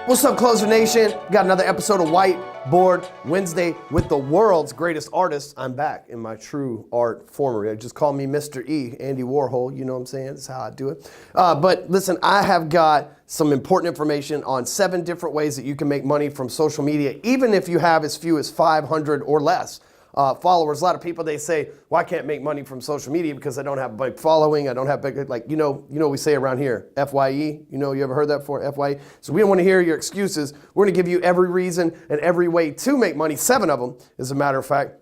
What's up, Closer Nation? Got another episode of Whiteboard Wednesday with the world's greatest artist. I'm back in my true art form. Just call me Mr. E, Andy Warhol. You know what I'm saying? That's how I do it. But listen, I have got some important information on 7 different ways that you can make money from social media, even if you have as few as 500 or less followers. A lot of people, they say, well, I can't make money from social media because I don't have a big following. I don't have big, like, you know what we say around here, FYE. You ever heard that before, FYE? So we don't want to hear your excuses. We're going to give you every reason and every way to make money, 7 of them, as a matter of fact,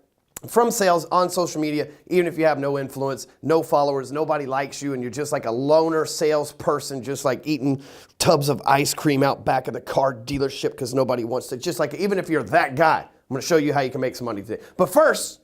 from sales on social media, even if you have no influence, no followers, nobody likes you, and you're just like a loner salesperson, just like eating tubs of ice cream out back of the car dealership because nobody wants to. Just like, even if you're that guy, I'm going to show you how you can make some money today. But first,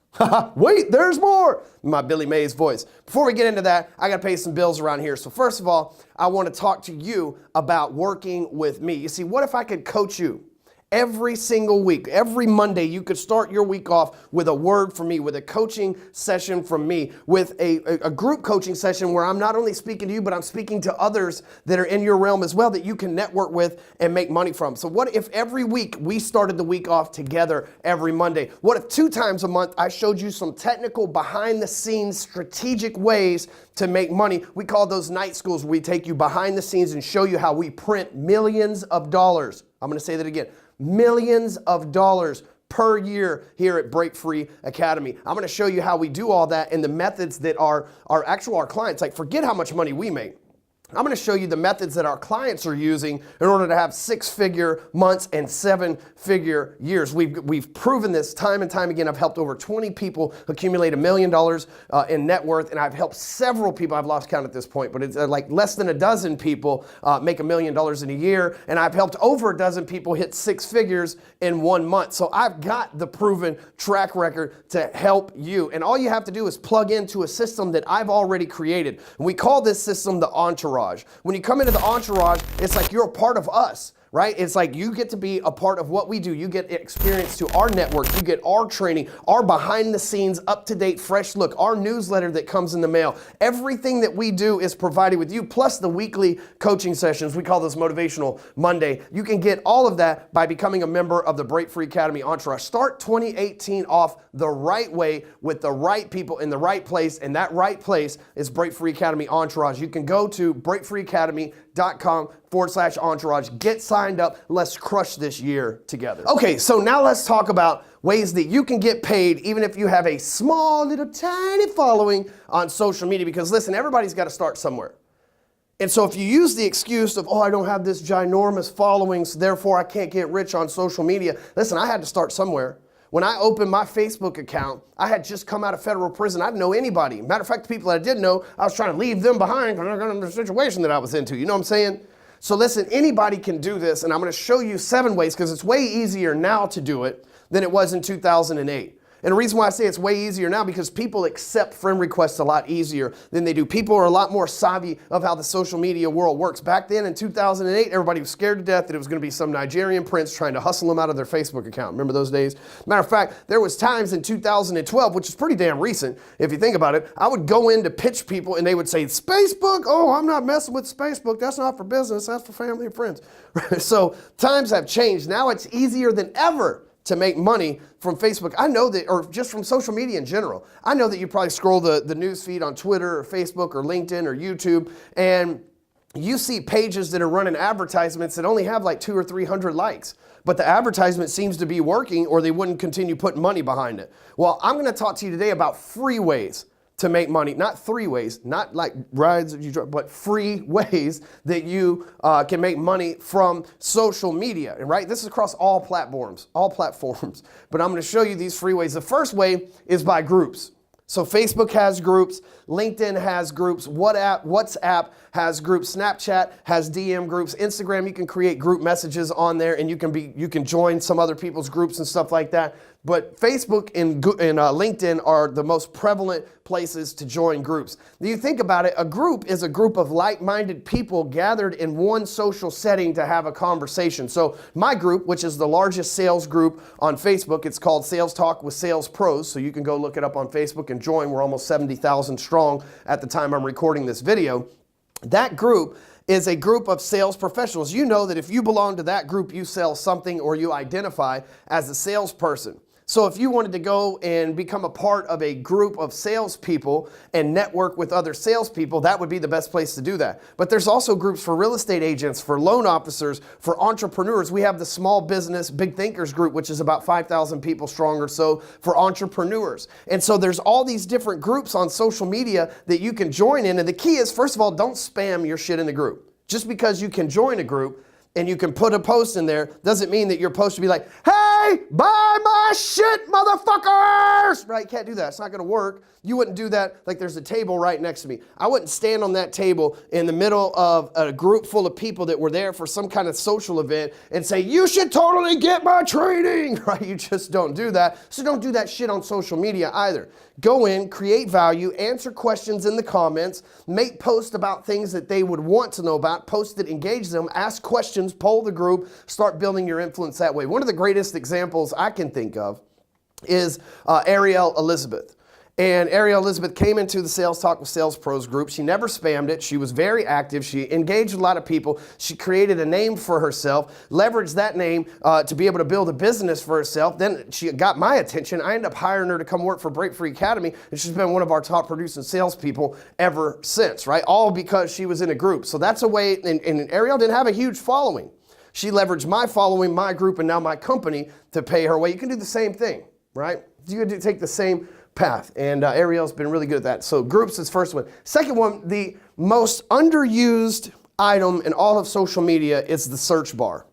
wait, there's more. My Billy Mays voice. Before we get into that, I got to pay some bills around here. So first of all, I want to talk to you about working with me. You see, what if I could coach you? Every single week, every Monday, you could start your week off with a word from me, with a coaching session from me, with a group coaching session where I'm not only speaking to you, but I'm speaking to others that are in your realm as well that you can network with and make money from. So what if every week we started the week off together every Monday? What if 2 times a month I showed you some technical, behind the scenes, strategic ways to make money? We call those night schools, where we take you behind the scenes and show you how we print millions of dollars. I'm going to say that again. Millions of dollars per year here at Break Free Academy. I'm going to show you how we do all that and the methods that our clients, like, forget how much money we make. I'm going to show you the methods that our clients are using in order to have 6-figure months and 7-figure years. We've proven this time and time again. I've helped over 20 people accumulate $1 million in net worth, and I've helped several people, I've lost count at this point, but it's like less than a dozen people make $1 million in a year, and I've helped over a dozen people hit 6 figures in 1 month. So I've got the proven track record to help you, and all you have to do is plug into a system that I've already created. And we call this system the Entourage. When you come into the Entourage, it's like you're a part of us, right? It's like you get to be a part of what we do. You get experience to our network. You get our training, our behind the scenes, up-to-date, fresh look, our newsletter that comes in the mail. Everything that we do is provided with you, plus the weekly coaching sessions. We call those Motivational Monday. You can get all of that by becoming a member of the Break Free Academy Entourage. Start 2018 off the right way with the right people in the right place, and that right place is Break Free Academy Entourage. You can go to breakfreeacademy.com/entourage. Get signed up. Let's crush this year together. Okay, so now let's talk about ways that you can get paid even if you have a small, little, tiny following on social media. Because listen, everybody's got to start somewhere. And so if you use the excuse of, I don't have this ginormous following, so therefore I can't get rich on social media. Listen, I had to start somewhere. When I opened my Facebook account, I had just come out of federal prison. I didn't know anybody. Matter of fact, the people that I did know, I was trying to leave them behind because of the situation that I was into. You know what I'm saying? So listen, anybody can do this, and I'm going to show you 7 ways because it's way easier now to do it than it was in 2008. And the reason why I say it's way easier now, because people accept friend requests a lot easier than they do. People are a lot more savvy of how the social media world works. Back then in 2008, everybody was scared to death that it was going to be some Nigerian prince trying to hustle them out of their Facebook account. Remember those days? Matter of fact, there was times in 2012, which is pretty damn recent, if you think about it, I would go in to pitch people and they would say, Facebook? Oh, I'm not messing with Facebook. That's not for business. That's for family and friends. So times have changed. Now it's easier than ever to make money from Facebook. I know that, or just from social media in general. I know that you probably scroll the news feed on Twitter or Facebook or LinkedIn or YouTube, and you see pages that are running advertisements that only have like 200 or 300 likes. But the advertisement seems to be working, or they wouldn't continue putting money behind it. Well, I'm going to talk to you today about free ways to make money. Not 3 ways, not like rides that you drive, but free ways that you can make money from social media, right? This is across all platforms. But I'm going to show you these free ways. The first way is by groups. So Facebook has groups, LinkedIn has groups, WhatsApp has groups, Snapchat has DM groups, Instagram, you can create group messages on there, and you can join some other people's groups and stuff like that. But Facebook and LinkedIn are the most prevalent places to join groups. When you think about it, a group is a group of like-minded people gathered in one social setting to have a conversation. So my group, which is the largest sales group on Facebook, it's called Sales Talk with Sales Pros. So you can go look it up on Facebook and join. We're almost 70,000 strong at the time I'm recording this video. That group is a group of sales professionals. You know that if you belong to that group, you sell something or you identify as a salesperson. So if you wanted to go and become a part of a group of salespeople and network with other salespeople, that would be the best place to do that. But there's also groups for real estate agents, for loan officers, for entrepreneurs. We have the Small Business Big Thinkers group, which is about 5,000 people strong or so, for entrepreneurs. And so there's all these different groups on social media that you can join in. And the key is, first of all, don't spam your shit in the group. Just because you can join a group and you can put a post in there doesn't mean that your post should be like, hey, buy my shit, motherfuckers! Right? Can't do that. It's not going to work. You wouldn't do that like there's a table right next to me. I wouldn't stand on that table in the middle of a group full of people that were there for some kind of social event and say, you should totally get my training, right? You just don't do that. So don't do that shit on social media either. Go in, create value, answer questions in the comments, make posts about things that they would want to know about, post that engage them, ask questions, poll the group, start building your influence that way. One of the greatest examples I can think of is Ariel Elizabeth. And Ariel Elizabeth came into the Sales Talk with Sales Pros group. She never spammed it. She was very active. She engaged a lot of people. She created a name for herself, leveraged that name to be able to build a business for herself. Then she got my attention. I ended up hiring her to come work for Break Free Academy, and she's been one of our top producing salespeople ever since, right? All because she was in a group. So that's a way, and Ariel didn't have a huge following. She leveraged my following, my group, and now my company to pay her way. You can do the same thing, right? You can take the same path, and Ariel's been really good at that. So groups is first one. Second one, the most underused item in all of social media is the search bar.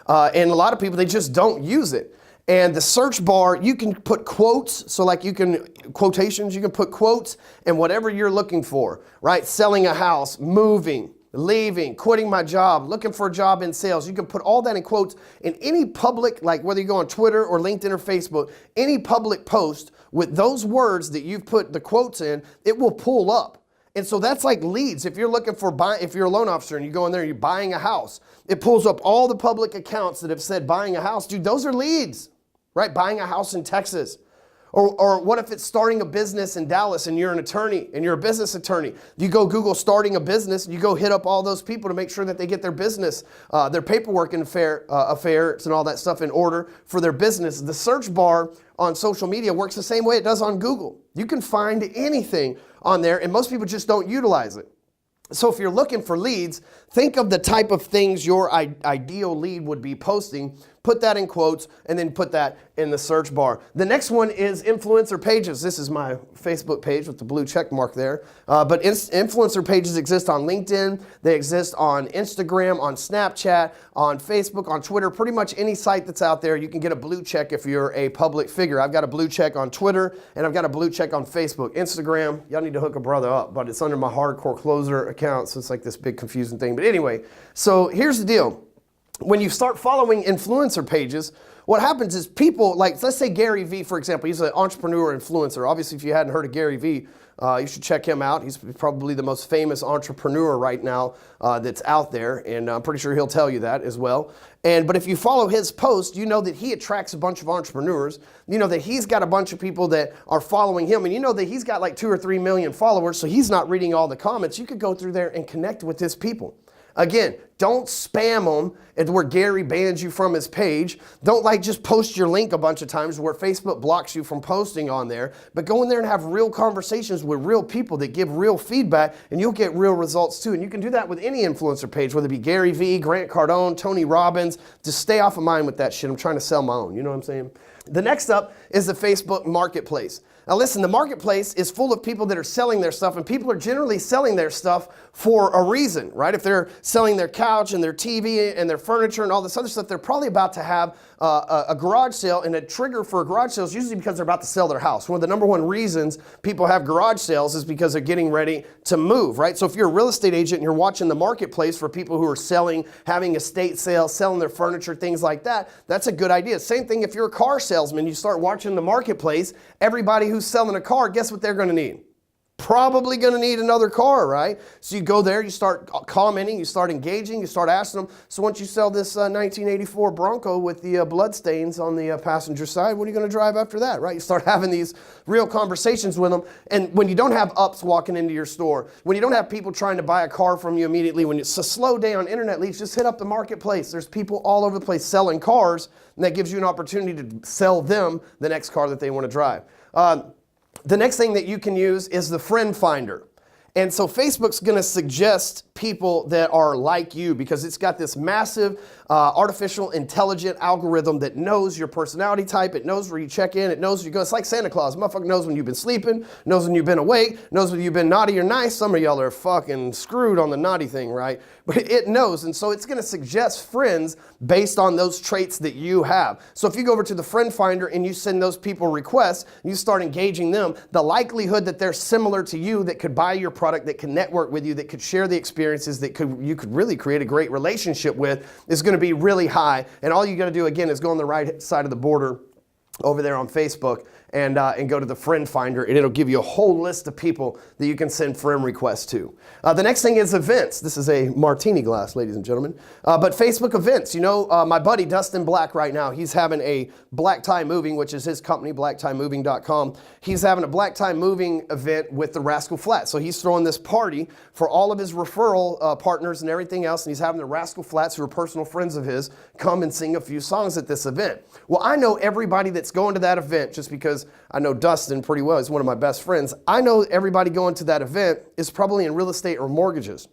And a lot of people, they just don't use it. And the search bar, you can put quotes, so like you can, quotations, you can put quotes and whatever you're looking for, right? Selling a house, moving, leaving, quitting my job, looking for a job in sales. You can put all that in quotes in any public, like whether you go on Twitter or LinkedIn or Facebook, any public post with those words that you've put the quotes in, it will pull up. And so that's like leads. If you're looking for if you're a loan officer and you go in there and you're buying a house, it pulls up all the public accounts that have said buying a house. Dude, those are leads, right? Buying a house in Texas. Or what if it's starting a business in Dallas and you're an attorney and you're a business attorney? You go Google starting a business, you go hit up all those people to make sure that they get their business, their paperwork and affairs and all that stuff in order for their business. The search bar on social media works the same way it does on Google. You can find anything on there and most people just don't utilize it. So if you're looking for leads, think of the type of things your ideal lead would be posting, put that in quotes, and then put that in the search bar. The next one is influencer pages. This is my Facebook page with the blue check mark there. But influencer pages exist on LinkedIn. They exist on Instagram, on Snapchat, on Facebook, on Twitter. Pretty much any site that's out there, you can get a blue check if you're a public figure. I've got a blue check on Twitter, and I've got a blue check on Facebook. Instagram, y'all need to hook a brother up, but it's under my hardcore closer account, so it's like this big confusing thing. But anyway, so here's the deal. When you start following influencer pages, what happens is people, like let's say Gary Vee, for example, he's an entrepreneur influencer. Obviously, if you hadn't heard of Gary Vee, you should check him out. He's probably the most famous entrepreneur right now that's out there, and I'm pretty sure he'll tell you that as well. But if you follow his post, you know that he attracts a bunch of entrepreneurs. You know that he's got a bunch of people that are following him, and you know that he's got like 2 or 3 million followers, so he's not reading all the comments. You could go through there and connect with his people. Again, don't spam them and where Gary bans you from his page. Don't like just post your link a bunch of times where Facebook blocks you from posting on there. But go in there and have real conversations with real people that give real feedback, and you'll get real results too. And you can do that with any influencer page, whether it be Gary Vee, Grant Cardone, Tony Robbins. Just stay off of mine with that shit. I'm trying to sell my own. You know what I'm saying? The next up is the Facebook Marketplace. Now listen, the marketplace is full of people that are selling their stuff, and people are generally selling their stuff for a reason, right? If they're selling their couch and their TV and their furniture and all this other stuff, they're probably about to have a garage sale, and a trigger for a garage sale is usually because they're about to sell their house. One of the number one reasons people have garage sales is because they're getting ready to move, right? So if you're a real estate agent and you're watching the marketplace for people who are selling, having estate sales, selling their furniture, things like that, that's a good idea. Same thing if you're a car salesman, you start watching the marketplace, everybody who's selling a car, guess what they're going to need? probably going to need another car, right? So you go there, you start commenting, you start engaging, you start asking them, so once you sell this 1984 Bronco with the bloodstains on the passenger side, what are you going to drive after that, right? You start having these real conversations with them. And when you don't have ups walking into your store, when you don't have people trying to buy a car from you immediately, when it's a slow day on internet leads, just hit up the marketplace. There's people all over the place selling cars, and that gives you an opportunity to sell them the next car that they want to drive. The next thing that you can use is the friend finder. And so Facebook's going to suggest people that are like you because it's got this massive artificial intelligent algorithm that knows your personality type. It knows where you check in. It knows where you go. It's like Santa Claus. Motherfucker knows when you've been sleeping, knows when you've been awake, knows when you've been naughty or nice. Some of y'all are fucking screwed on the naughty thing, right? But it knows. And so it's going to suggest friends based on those traits that you have. So if you go over to the friend finder and you send those people requests, and you start engaging them, the likelihood that they're similar to you, that could buy your product, that can network with you, that could share the experiences, that you could really create a great relationship with, is going to be really high. And all you got to do, again, is go on the right side of the border over there on Facebook and go to the friend finder, and it'll give you a whole list of people that you can send friend requests to. The next thing is events. This is a martini glass, ladies and gentlemen. But Facebook events, you know, my buddy Dustin Black right now, he's having a Black Tie Moving, which is his company, blacktiemoving.com. He's having a Black Tie Moving event with the Rascal Flatts. So he's throwing this party for all of his referral partners and everything else, and he's having the Rascal Flatts, who are personal friends of his, come and sing a few songs at this event. Well, I know everybody that's going to that event just because I know Dustin pretty well. He's one of my best friends. I know everybody going to that event is probably in real estate or mortgages.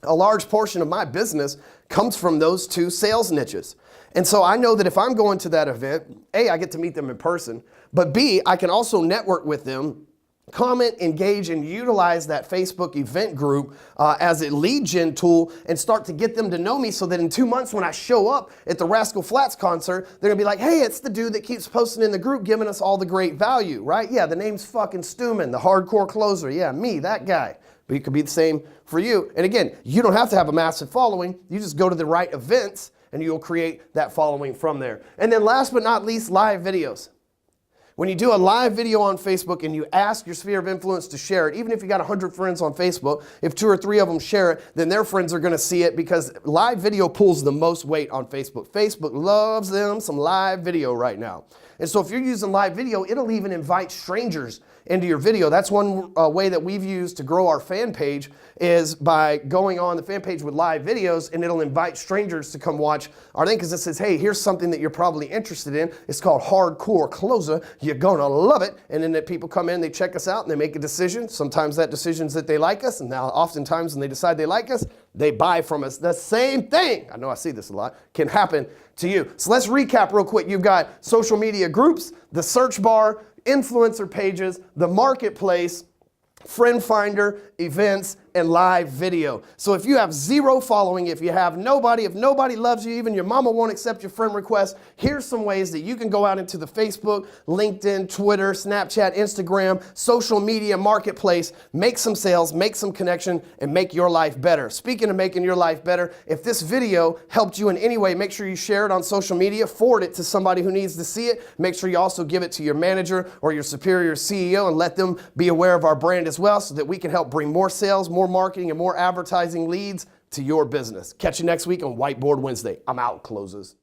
A large portion of my business comes from those two sales niches. And so I know that if I'm going to that event, A, I get to meet them in person, but B, I can also network with them, comment, engage, and utilize that Facebook event group as a lead gen tool and start to get them to know me so that in 2 months when I show up at the Rascal Flatts concert, they're gonna be like, hey, it's the dude that keeps posting in the group giving us all the great value, right? Yeah, the name's fucking Stewman, the hardcore closer. Yeah, me, that guy. But it could be the same for you. And again, you don't have to have a massive following. You just go to the right events and you'll create that following from there. And then last but not least, live videos. When you do a live video on Facebook and you ask your sphere of influence to share it, even if you got 100 friends on Facebook, if 2 or 3 of them share it, then their friends are going to see it because live video pulls the most weight on Facebook. Facebook loves them some live video right now. And so if you're using live video, it'll even invite strangers into your video. That's one way that we've used to grow our fan page is by going on the fan page with live videos, and it'll invite strangers to come watch our thing because it says, hey, here's something that you're probably interested in. It's called Hardcore Closer. You're going to love it. And then the people come in, they check us out, and they make a decision. Sometimes that decision's that they like us, and now oftentimes when they decide they like us, they buy from us. The same thing, I know I see this a lot, can happen to you. So let's recap real quick. You've got social media groups, the search bar, influencer pages, the marketplace, friend finder, events, and live video. So if you have 0 following, if you have nobody, if nobody loves you, even your mama won't accept your friend request, here's some ways that you can go out into the Facebook, LinkedIn, Twitter, Snapchat, Instagram, social media marketplace, make some sales, make some connection, and make your life better. Speaking of making your life better, if this video helped you in any way, make sure you share it on social media, forward it to somebody who needs to see it. Make sure you also give it to your manager or your superior CEO and let them be aware of our brand as well so that we can help bring more sales, more marketing, and more advertising leads to your business. Catch you next week on Whiteboard Wednesday. I'm out, closes.